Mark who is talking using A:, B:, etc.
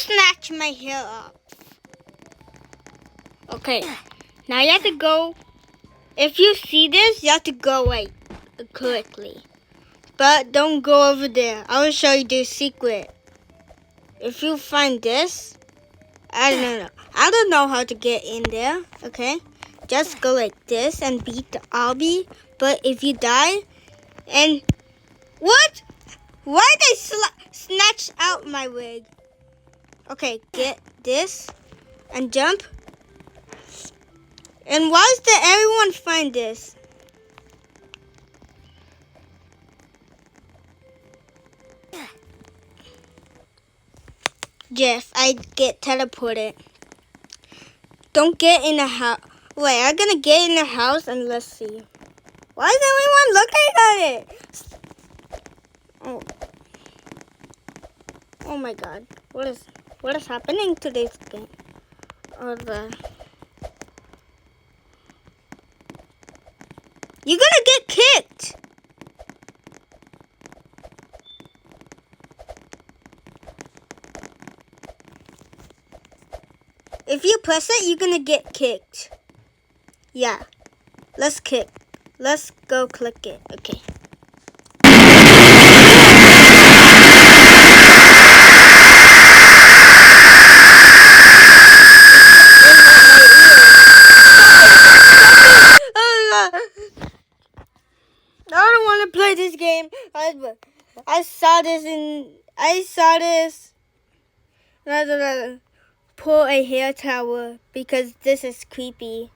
A: snatch my hair off. Okay, now you have to go. If you see this, you have to go like quickly. But don't go over there. I will show you the secret. If you find this, I don't know how to get in there. Okay, just go like this and beat the obby. But if you die, and what? Why they snatch out my wig? Okay, get this and jump. And why does everyone find this? Jeff, I get teleported. Don't get in the house. Wait, I'm gonna get in the house and let's see. Why is everyone looking at it? Oh my God! What is happening to this game? You're gonna get kicked. If you press it, you're gonna get kicked. Yeah. Let's kick. Let's go click it. Okay. I don't want to play this game. I saw this. Pull a hair towel because this is creepy.